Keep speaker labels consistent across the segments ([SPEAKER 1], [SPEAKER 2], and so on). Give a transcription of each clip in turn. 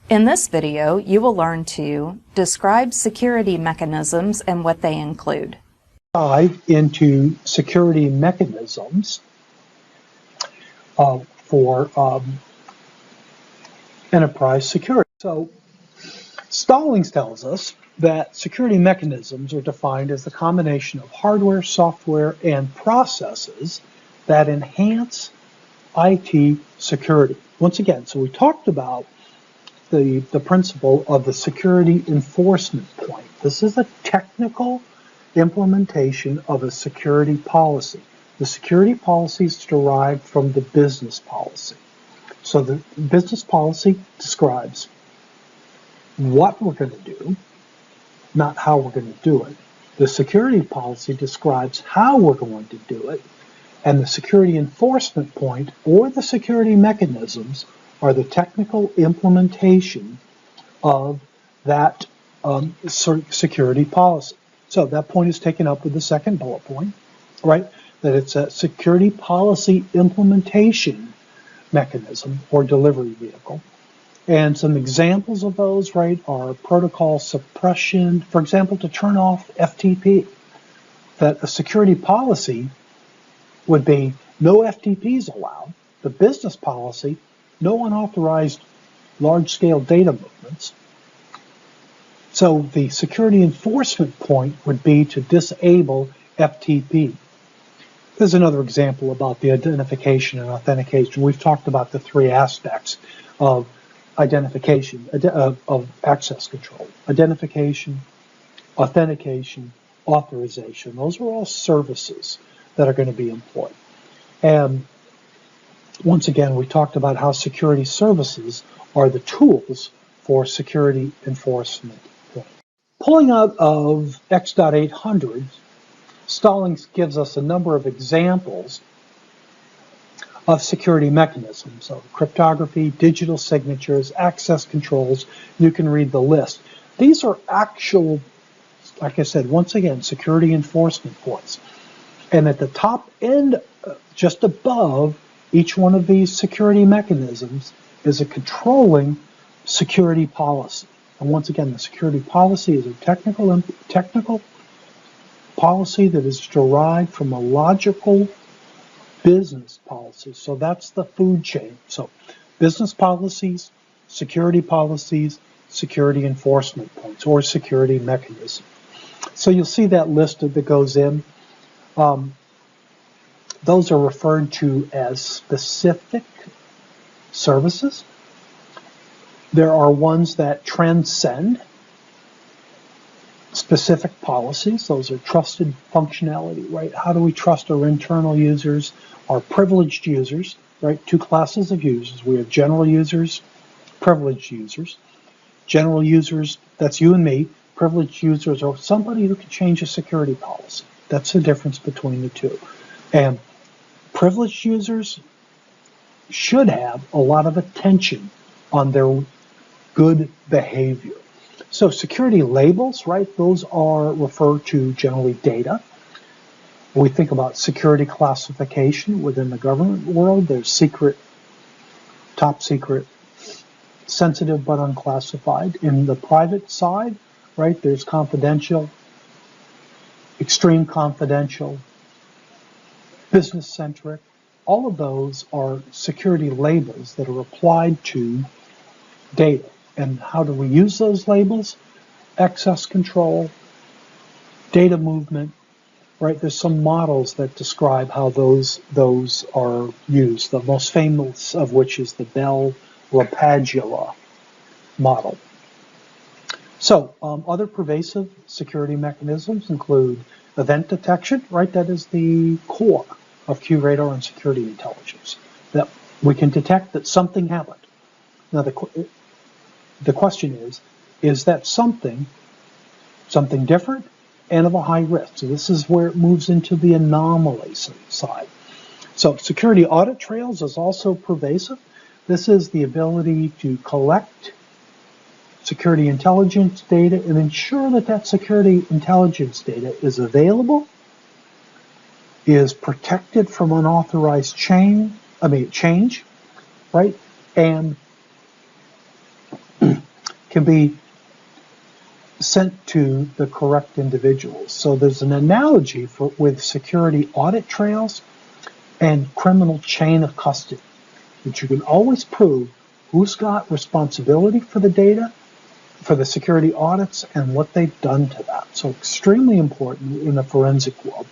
[SPEAKER 1] In this video, you will learn to describe security mechanisms and what they include.
[SPEAKER 2] Dive into security mechanisms for enterprise security. So Stallings tells us that security mechanisms are defined as the combination of hardware, software, and processes that enhance IT security. Once again, so we talked about the principle of the security enforcement point. This is a technical implementation of a security policy. The security policy is derived from the business policy. So the business policy describes what we're going to do, not how we're going to do it. The security policy describes how we're going to do it, and the security enforcement point or the security mechanisms are the technical implementation of that security policy. So that point is taken up with the second bullet point, right? That it's a security policy implementation mechanism or delivery vehicle. And some examples of those, right, are protocol suppression, for example, to turn off FTP. That a security policy would be no FTPs allowed. The business policy, no unauthorized large-scale data movements. So the security enforcement point would be to disable FTP. There's another example about the identification and authentication. We've talked about the three aspects of identification, of access control. Identification, authentication, authorization. Those are all services that are going to be employed. And once again, we talked about how security services are the tools for security enforcement. Pulling out of X.800, Stallings gives us a number of examples of security mechanisms. So cryptography, digital signatures, access controls, you can read the list. These are actual, like I said, once again, security enforcement points. And at the top end, just above each one of these security mechanisms is a controlling security policy. And once again, the security policy is a technical policy that is derived from a logical business policy. So that's the food chain. So business policies, security enforcement points, or security mechanism. So you'll see that list that goes in. Those are referred to as specific services. There are ones that transcend specific policies. Those are trusted functionality, right? How do we trust our internal users, our privileged users, right? Two classes of users. We have general users, privileged users. General users, that's you and me. Privileged users are somebody who can change a security policy. That's the difference between the two. And privileged users should have a lot of attention on their good behavior. So security labels, right, those are referred to generally data. When we think about security classification within the government world, there's secret, top secret, sensitive but unclassified. In the private side, right, there's confidential, extreme confidential, business-centric. All of those are security labels that are applied to data. And how do we use those labels? Access control, data movement, right? There's some models that describe how those are used. The most famous of which is the Bell-LaPadula model. So other pervasive security mechanisms include event detection, right? That is the core of QRadar and security intelligence. That we can detect that something happened. Now the question is that something different and of a high risk? So this is where it moves into the anomaly side. So security audit trails is also pervasive. This is the ability to collect security intelligence data and ensure that that security intelligence data is available, is protected from unauthorized change, right? And can be sent to the correct individuals. So there's an analogy with security audit trails and criminal chain of custody, that you can always prove who's got responsibility for the data, for the security audits, and what they've done to that. So extremely important in the forensic world.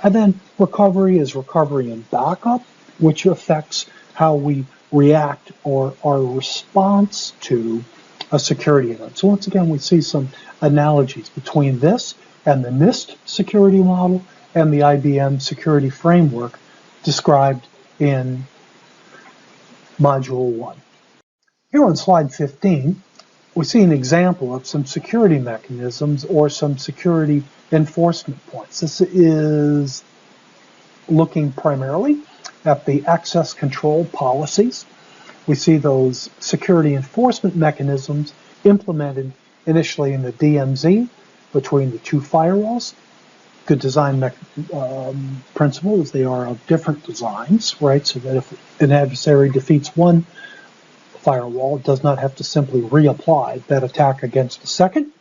[SPEAKER 2] And then recovery is recovery and backup, which affects how we react or our response to a security event. So once again, we see some analogies between this and the NIST security model and the IBM security framework described in Module 1. Here on slide 15, we see an example of some security mechanisms or some security enforcement points. This is looking primarily at the access control policies. We see those security enforcement mechanisms implemented initially in the DMZ between the two firewalls. Good design principle is they are of different designs, right? So that if an adversary defeats one firewall, it does not have to simply reapply that attack against the second.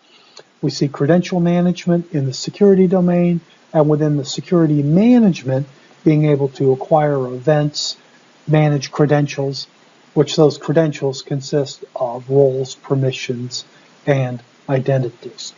[SPEAKER 2] We see credential management in the security domain, and within the security management, being able to acquire events, manage credentials, which those credentials consist of roles, permissions, and identities.